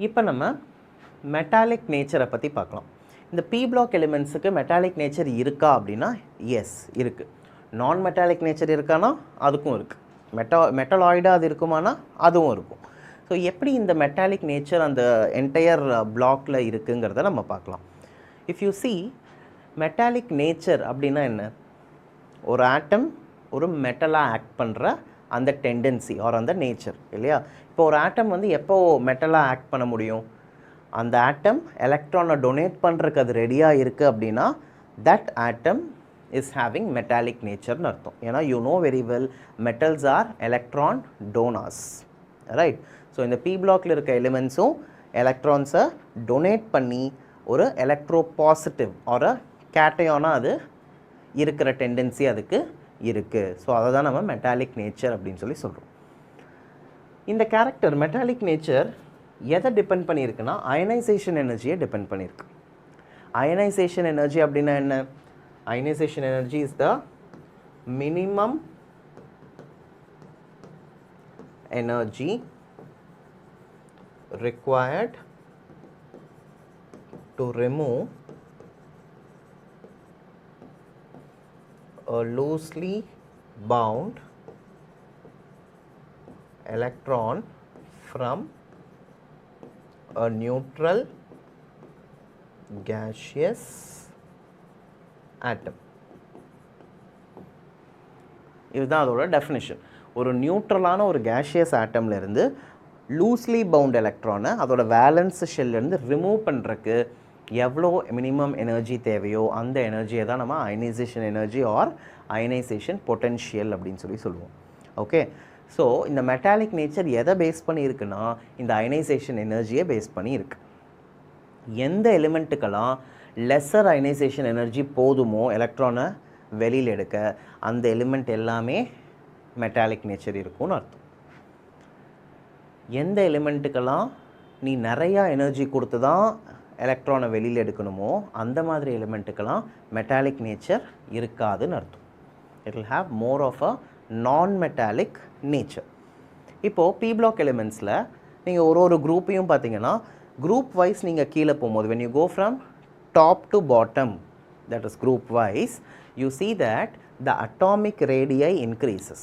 இப்போ நம்ம மெட்டாலிக் நேச்சரை பற்றி பார்க்கலாம். இந்த பி பிளாக் எலிமெண்ட்ஸுக்கு மெட்டாலிக் நேச்சர் இருக்கா அப்படின்னா எஸ் இருக்குது. நான் மெட்டாலிக் நேச்சர் இருக்கானா அதுக்கும் இருக்குது. மெட்டலாய்டாக அது இருக்குமானா அதுவும் இருக்கும். ஸோ எப்படி இந்த மெட்டாலிக் நேச்சர் அந்த என்டையர் பிளாக்ல இருக்குங்கிறத நம்ம பார்க்கலாம். If you see metallic nature அப்படின்னா என்ன, ஒரு ஆட்டம் ஒரு மெட்டலாக ஆக்ட் பண்ணுற அந்த டெண்டன்சி ஆர் அந்த நேச்சர் இல்லையா. இப்போ ஒரு ஆட்டம் வந்து எப்போ மெட்டலாக ஆக்ட் பண்ண முடியும், அந்த ஆட்டம் எலக்ட்ரானை டொனேட் பண்ணுறதுக்கு அது ரெடியாக இருக்குது அப்படின்னா that atom is having metallic நேச்சர்னு அர்த்தம். ஏன்னா you know very well metals are electron donors, right. So இந்த பி பிளாக்ல இருக்க எலிமெண்ட்ஸும் எலக்ட்ரான்ஸை டொனேட் பண்ணி ஒரு எலக்ட்ரோ பாசிட்டிவ் ஆர் கேட்டயானாக அது இருக்கிற டெண்டன்சி அதுக்கு இருக்குது. ஸோ அதை தான் நம்ம மெட்டாலிக் நேச்சர் அப்படின்னு சொல்லி சொல்கிறோம். இந்த கேரக்டர் மெட்டாலிக் நேச்சர் எதை டிபெண்ட் பண்ணியிருக்குன்னா அயனைசேஷன் எனர்ஜியை டிபெண்ட் பண்ணியிருக்கு. அயனைசேஷன் எனர்ஜி அப்படின்னா என்ன, ionisation energy is the minimum energy required to remove a loosely bound electron from a neutral gaseous atom. இதுதான் அதோட டெஃபினிஷன். ஒரு நியூட்ரலான ஒரு கேஷியஸ் ஆட்டம்ல இருந்து லூஸ்லி பவுண்ட் எலக்ட்ரானை அதோட வேலன்ஸ் ஷெல்லேருந்து ரிமூவ் பண்ணுறக்கு எவ்வளோ மினிமம் எனர்ஜி தேவையோ அந்த எனர்ஜியை தான் நம்ம ionisation energy or ionisation potential அப்படின்னு சொல்லுவோம். ஓகே, ஸோ இந்த மெட்டாலிக் நேச்சர் எதை பேஸ் பண்ணி இருக்குன்னா இந்த அயனைசேஷன் எனர்ஜியை பேஸ் பண்ணி இருக்கு. எந்த எலிமெண்ட்டுக்கெல்லாம் லெஸ்ஸர் அயனைசேஷன் எனர்ஜி போதுமோ எலக்ட்ரானை வெளியில் எடுக்க அந்த எலிமெண்ட் எல்லாமே மெட்டாலிக் நேச்சர் இருக்கும்னு அர்த்தம். எந்த எலிமெண்ட்டுக்கெல்லாம் நீ நிறையா எனர்ஜி கொடுத்து தான் எலக்ட்ரானை வெளியில் எடுக்கணுமோ அந்த மாதிரி எலிமெண்ட்டுக்கெல்லாம் மெட்டாலிக் நேச்சர் இருக்காதுன்னு அர்த்தம். It will have more of a non metallic nature. இப்போது பி பிளாக் எலிமெண்ட்ஸில் நீங்கள் ஒரு குரூப்பையும் பார்த்தீங்கன்னா குரூப் வைஸ் நீங்கள் கீழே போகும்போது when you go from top to bottom, that is group wise, you see that the atomic radii increases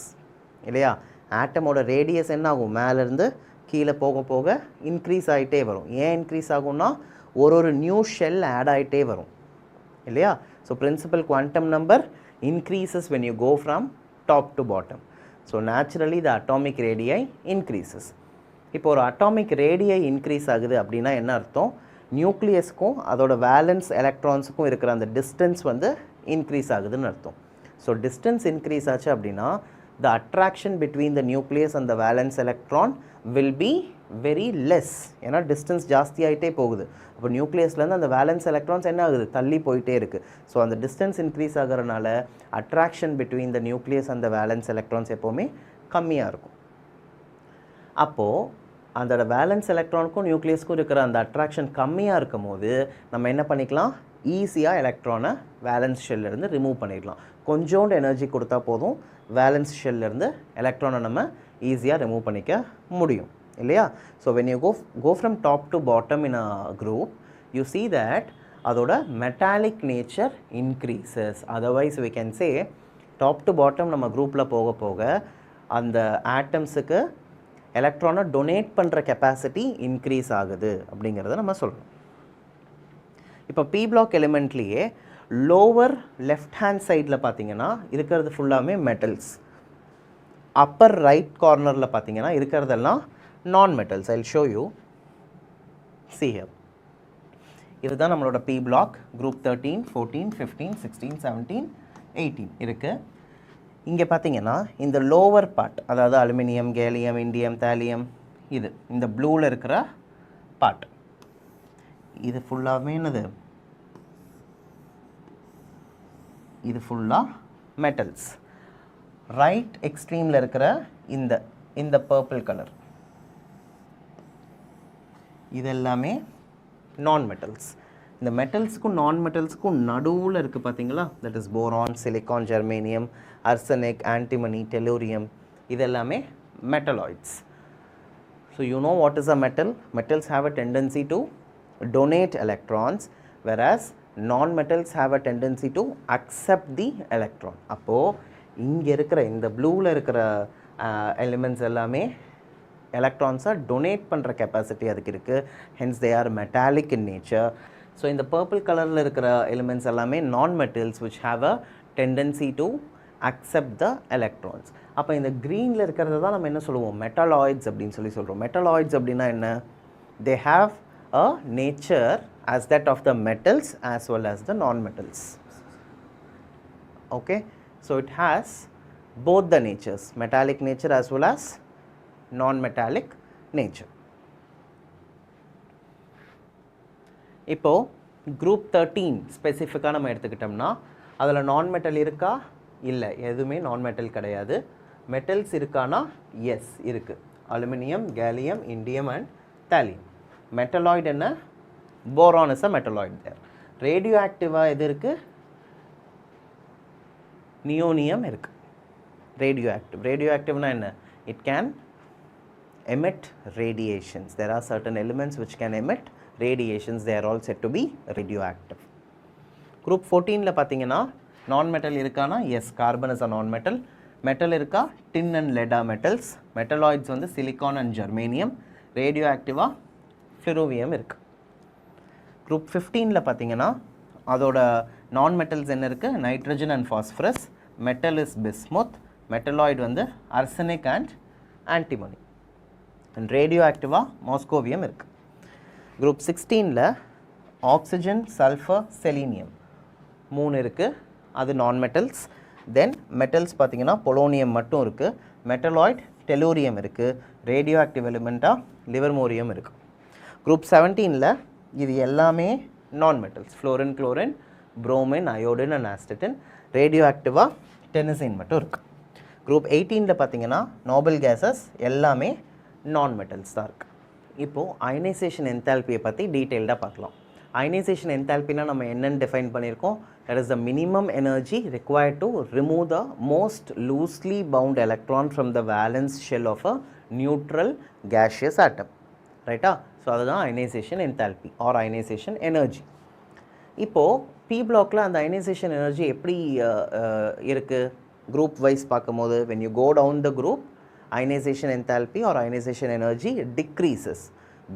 இல்லையா. ஆட்டமோட radius என்ன ஆகும், மேலேருந்து கீழே போக போக இன்க்ரீஸ் ஆகிட்டே வரும். ஏன் இன்க்ரீஸ் ஆகும்னா ஒரு நியூ ஷெல் ஆட் ஆகிட்டே வரும் இல்லையா. So principal quantum number increases when you go from top to bottom. So naturally the atomic ரேடியை இன்க்ரீசஸ். இப்போ ஒரு அட்டாமிக் ரேடியை இன்க்ரீஸ் ஆகுது அப்படின்னா என்ன அர்த்தம், நியூக்ளியஸ்க்கும் அதோட வேலன்ஸ் எலக்ட்ரான்ஸுக்கும் இருக்கிற அந்த டிஸ்டன்ஸ் வந்து இன்க்ரீஸ் ஆகுதுன்னு அர்த்தம். ஸோ டிஸ்டன்ஸ் இன்க்ரீஸ் ஆச்சு அப்படின்னா the attraction between the nucleus and the valence electron will be very less. ஏன்னா டிஸ்டன்ஸ் ஜாஸ்தி ஆகிட்டே போகுது. அப்போ நியூக்ளியஸ்லேருந்து அந்த வேலன்ஸ் எலக்ட்ரான்ஸ் என்ன ஆகுது, தள்ளி போயிட்டே இருக்குது. ஸோ அந்த டிஸ்டன்ஸ் இன்க்ரீஸ் ஆகிறனால அட்ராக்ஷன் பிட்வீன் த நியூக்ளியஸ் அந்த வேலன்ஸ் எலக்ட்ரான்ஸ் எப்போவுமே கம்மியாக இருக்கும். அப்போது அந்த வேலன்ஸ் எலக்ட்ரானுக்கும் நியூக்ளியஸ்க்கும் இருக்கிற அந்த அட்ராக்ஷன் கம்மியாக இருக்கும் போது நம்ம என்ன பண்ணிக்கலாம், ஈஸியாக எலக்ட்ரானை வேலன்ஸ் ஷெல்லிருந்து ரிமூவ் பண்ணிடலாம். கொஞ்சோண்டு எனர்ஜி கொடுத்தா போதும் வேலன்ஸ் ஷெல்லிருந்து எலக்ட்ரானை நம்ம ஈஸியாக ரிமூவ் பண்ணிக்க முடியும் இல்லையா. So when you go from top to bottom in a group you see that அதோட metallic nature increases. Otherwise we can say top to bottom நம்ம குரூப்பில் போக போக அந்த ஆட்டம்ஸுக்கு எலக்ட்ரானை டொனேட் பண்ணுற கெப்பாசிட்டி இன்க்ரீஸ் ஆகுது அப்படிங்கிறத நம்ம சொல்கிறோம். இப்போ பி பிளாக் எலிமெண்ட்லேயே லோவர் லெஃப்ட் ஹேண்ட் சைடில் பார்த்தீங்கன்னா இருக்கிறது ஃபுல்லாமே மெட்டல்ஸ். அப்பர் ரைட் கார்னரில் பார்த்தீங்கன்னா இருக்கிறதெல்லாம் நான் metals. Jal show you. see here. இதுதான் நம்மளோட பி பிளாக் குரூப் 13, 14, 15, 16, 17, 18 இருக்குது. இங்கே பார்த்தீங்கன்னா இந்த லோவர் பார்ட், அதாவது அலுமினியம், கேலியம், இண்டியம், தாலியம், இது இந்த ப்ளூவில் இருக்கிற பார்ட், இது ஃபுல்லாகவே என்னது, இது ஃபுல்லாக மெட்டல்ஸ். ரைட் எக்ஸ்ட்ரீமில் இருக்கிற இந்த பர்பிள் கலர் இது எல்லாமே நான் மெட்டல்ஸ். இந்த மெட்டல்ஸுக்கும் நான் மெட்டல்ஸுக்கும் நடுவில் இருக்குது பார்த்தீங்களா, that is boron, silicon, germanium, arsenic, antimony, tellurium, இது எல்லாமே metalloids. So you know what is a metal? Metals have a tendency to donate electrons, whereas non-metals have a tendency to accept the electron. அப்போ இங்க இருக்கிற இந்த ப்ளூவில் இருக்கிற elements எல்லாமே எலக்ட்ரான்ஸை donate பண்ணுற கெப்பாசிட்டி அதுக்கு இருக்குது. Hence they are metallic in nature. So இந்த பர்பிள் கலரில் இருக்கிற எலிமெண்ட்ஸ் எல்லாமே non metals which have a tendency to accept the electrons. அப்போ இந்த க்ரீனில் இருக்கிறத தான் நம்ம என்ன சொல்லுவோம்? மெட்டலாய்ட்ஸ் அப்படின்னு சொல்கிறோம். மெட்டலாய்ட்ஸ் அப்படின்னா என்ன? They have a nature as that of the metals as well as the non-metals. Okay, so it has both the natures, metallic nature as well as non-metallic nature. இப்போ group 13 ஸ்பெசிஃபிக்காக நம்ம எடுத்துக்கிட்டோம்னா அதில் non-metal இருக்கா? இல்லை, எதுவுமே non-metal கிடையாது. metals இருக்கானா? எஸ் இருக்குது. Aluminium, gallium, indium and thallium. Metalloid என்ன? boron is a metalloid there. radioactive எது இருக்கு? நியோனியம் இருக்கு. radioactive na என்ன? it can emit radiations. There are certain elements which can emit radiations. They are all said to be radioactive. group 14 ல பாத்தீங்கன்னா non metal இருக்கானா? yes, carbon is a non metal. metal இருக்கா? tin and lead are metals. metalloids வந்து silicon and germanium. radioactive ferrovium இருக்கு. group 15 ல பாத்தீங்கன்னா அதோட நான் மெட்டல்ஸ் என்ன இருக்கு? Nitrogen and phosphorus. Metal is bismuth. Metalloid வந்து arsenic and antimony. And radio ஆக்டிவா மாஸ்கோவியம் இருக்கு. group 16 ல ஆக்சிஜன், சல்ஃபர், செலீனியம் 3 இருக்கு. அது நான் மெட்டல்ஸ். தென் மெட்டல்ஸ் பார்த்தீங்கன்னா பொலோனியம் மட்டும் இருக்குது. மெட்டலாய்டு டெலூரியம் இருக்குது. ரேடியோ ஆக்டிவ் எலிமெண்ட்டாக லிவர்மோரியம் இருக்குது. group 17 ல இது எல்லாமே non metals. Fluorine, chlorine, bromine, iodine and astatine. Radio ஆக்டிவாக டெனசின் மட்டும் இருக்குது. group 18 ல பார்த்தீங்கன்னா நோபல் கேஸஸ் எல்லாமே நான் மெட்டல்ஸ் தான் இருக்குது. இப்போது அயனைசேஷன் என்தால்பியை பற்றி டீட்டெயில்டாக பார்க்கலாம். அயனைசேஷன் என்தால்பினா நம்ம என்னென்னு டிஃபைன் பண்ணியிருக்கோம்? That is the minimum energy required to remove the most loosely bound electron from the valence shell of a neutral gaseous atom. ரைட்டா? ஸோ அதுதான் ionisation enthalpy or ionisation energy. இப்போது p பிளாக்ல அந்த ionisation energy எப்படி இருக்குது? Group wise பார்க்கும்போது when you go down the group, ionization enthalpy or ionization energy decreases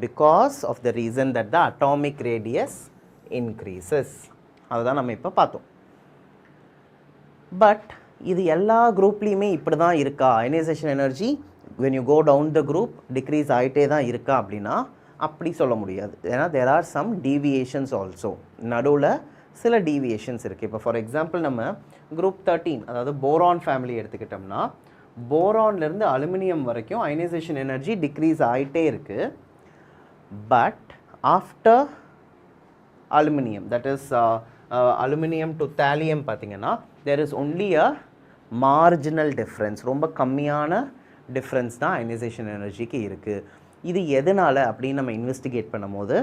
because of the reason that the atomic radius increases. அதுதான் நம்ம இப்போ பார்த்தோம். பட் இது எல்லா குரூப்லேயுமே இப்படி தான் இருக்கா? Ionisation energy when you go down the group decrease ஆகிட்டே தான் இருக்கா அப்படின்னா அப்படி சொல்ல முடியாது. ஏன்னா there are some deviations also. நடுவில் சில டீவியேஷன்ஸ் இருக்குது. இப்போ ஃபார் எக்ஸாம்பிள் நம்ம குரூப் 13 அதாவது போரான் ஃபேமிலி எடுத்துக்கிட்டோம்னா போரான்லேருந்து அலுமினியம் வரைக்கும் அயனைசேஷன் எனர்ஜி டிக்ரீஸ் ஆகிட்டே இருக்குது. But after aluminium, that is aluminium to thallium பார்த்தீங்கன்னா there is only a marginal difference. ரொம்ப கம்மியான டிஃப்ரென்ஸ் தான் அயனைசேஷன் எனர்ஜிக்கு இருக்குது. இது எதனால் அப்படின்னு நம்ம இன்வெஸ்டிகேட் பண்ணும்போது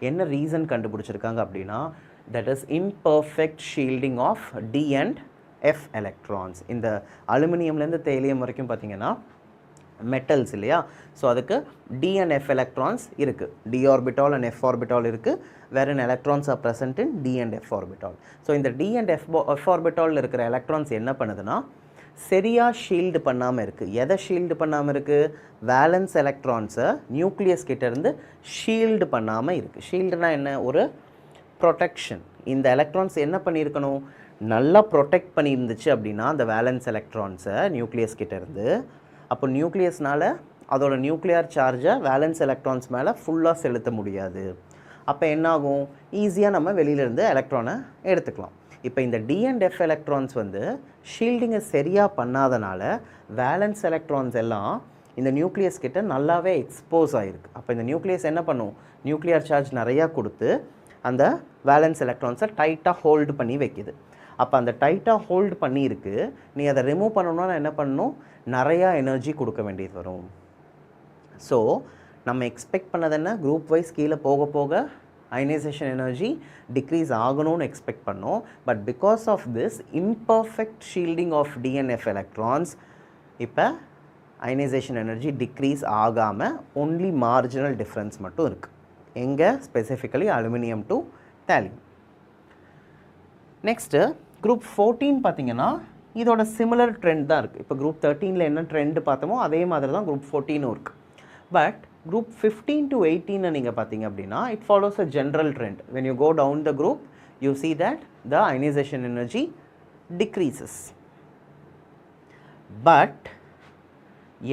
என்ன ரீசன் கண்டுபிடிச்சிருக்காங்க அப்படின்னா that is imperfect shielding of d and f electrons. இந்த அலுமினியம்லேருந்து தேலியம் வரைக்கும் பார்த்தீங்கன்னா மெட்டல்ஸ் இல்லையா? ஸோ அதுக்கு d and f electrons இருக்குது. d orbital and f orbital இருக்குது. wherein electrons are present in d and f orbital. So இந்த d and f orbital இருக்கிற electrons என்ன பண்ணுதுன்னா சரியாக ஷீல்டு பண்ணாமல் இருக்குது. எதை ஷீல்டு பண்ணாமல் இருக்குது? வேலன்ஸ் எலக்ட்ரான்ஸை நியூக்ளியஸ் கிட்டேருந்து ஷீல்டு பண்ணாமல் இருக்குது. ஷீல்டுனா என்ன? ஒரு ப்ரொடெக்ஷன். இந்த எலக்ட்ரான்ஸ் என்ன பண்ணியிருக்கணும்? நல்லா ப்ரொடெக்ட் பண்ணியிருந்துச்சு அப்படின்னா அந்த வேலன்ஸ் எலக்ட்ரான்ஸை நியூக்ளியஸ் கிட்டேருந்து, அப்போ நியூக்ளியஸ்னால் அதோட நியூக்ளியர் சார்ஜை வேலன்ஸ் எலக்ட்ரான்ஸ் மேலே ஃபுல்லாக செலுத்த முடியாது. அப்போ என்னாகும்? ஈஸியாக நம்ம வெளியிலேருந்து எலக்ட்ரானை எடுத்துக்கலாம். இப்போ இந்த டி அண்ட் எஃப் எலக்ட்ரான்ஸ் வந்து ஷீல்டிங்கை சரியாக பண்ணாதனால வேலன்ஸ் எலக்ட்ரான்ஸ் எல்லாம் இந்த நியூக்ளியஸ் கிட்ட நல்லாவே எக்ஸ்போஸ் ஆகிருக்கு. அப்போ இந்த நியூக்ளியஸ் என்ன பண்ணும்? நியூக்ளியர் சார்ஜ் நிறையா கொடுத்து அந்த வேலன்ஸ் எலக்ட்ரான்ஸை டைட்டாக ஹோல்டு பண்ணி வைக்குது. அப்போ அந்த டைட்டாக ஹோல்டு பண்ணியிருக்கு. நீ அதை ரிமூவ் பண்ணணும்னா என்ன பண்ணணும்? நிறையா எனர்ஜி கொடுக்க வேண்டியது வரும். ஸோ நம்ம எக்ஸ்பெக்ட் பண்ணது என்ன? குரூப் வைஸ் கீழே போக போக அயனைசேஷன் எனர்ஜி டிக்ரீஸ் ஆகணும்னு எக்ஸ்பெக்ட் பண்ணோம். But because of this imperfect shielding of d and f electrons இப்போ அயனைசேஷன் எனர்ஜி டிக்ரீஸ் ஆகாமல் ஒன்லி மார்ஜினல் டிஃப்ரென்ஸ் மட்டும் இருக்குது. எங்கே? Specifically aluminium to thallium. Next group 14 பார்த்தீங்கன்னா இதோட சிமிலர் ட்ரெண்ட் தான் இருக்குது. இப்போ குரூப் 13ல் என்ன ட்ரெண்டு பார்த்தோமோ அதே மாதிரி தான் குரூப் 14ம் இருக்குது. பட் குரூப் 15 to 18 நீங்கள் பார்த்தீங்க அப்படின்னா it follows a general trend. When you go down the group you see that the ionization energy decreases. But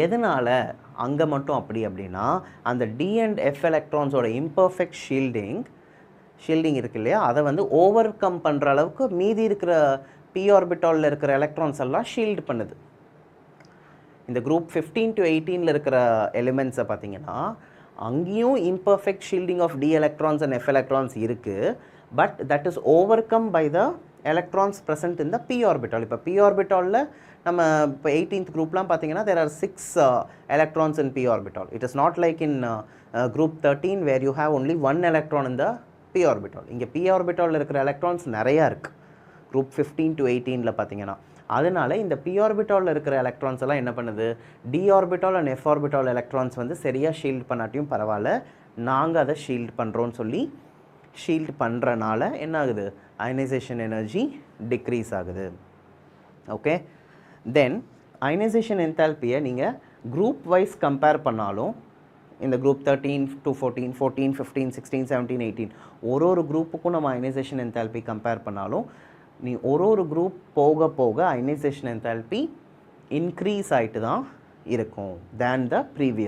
எதனால் அங்கே மட்டும் அப்படி அப்படின்னா அந்த டி அண்ட் எஃப் எலக்ட்ரான்ஸோட இம்பர்ஃபெக்ட் ஷீல்டிங் இருக்கு இல்லையா, அதை வந்து ஓவர் கம் பண்ணுற அளவுக்கு மீதி இருக்கிற பி ஆர்பிட்டாலில் இருக்கிற எலக்ட்ரான்ஸ் எல்லாம் ஷீல்டு பண்ணுது. இந்த குரூப் 15 to 18ல் இருக்கிற எலிமெண்ட்ஸை பார்த்தீங்கன்னா அங்கேயும் imperfect shielding of d electrons and f electrons இருக்குது. But that is overcome by the electrons present in the p orbital. இப்போ பி ஆர்பிட்டாலில் நம்ம இப்போ 18th குரூப்லாம் பார்த்தீங்கன்னா there are 6 electrons in p orbital. It is not like in group 13 where you have only 1 electron in the p orbital. இங்கே p orbital இருக்கிற electrons நிறையா இருக்குது group 15 to 18ல் பார்த்தீங்கன்னா. அதனால இந்த p orbital இருக்கிற எலக்ட்ரான்ஸ் எல்லாம் என்ன பண்ணுது, d orbital and f orbital electrons வந்து சரியாக ஷீல்டு பண்ணாட்டியும் பரவாயில்ல, நாங்கள் அதை ஷீல்டு பண்ணுறோன்னு சொல்லி ஷீல்டு பண்ணுறனால என்ன ஆகுது, அயனைசேஷன் எனர்ஜி டிக்ரீஸ் ஆகுது. ஓகே, தென் அயனைசேஷன் என்தால்பியை நீங்கள் குரூப் வைஸ் கம்பேர் பண்ணாலும் இந்த குரூப் 13 to 14, 14, 15, 16, 17, 18 ஒரு குரூப்புக்கும் நம்ம அயனைசேஷன் என்தால்பி கம்பேர் பண்ணாலும் நீ ஒரு குரூப் போக போக அயனைசேஷன் என்தால்பி இன்க்ரீஸ் ஆகிட்டு தான் இருக்கும் தேன் த ப்ரீவியஸ்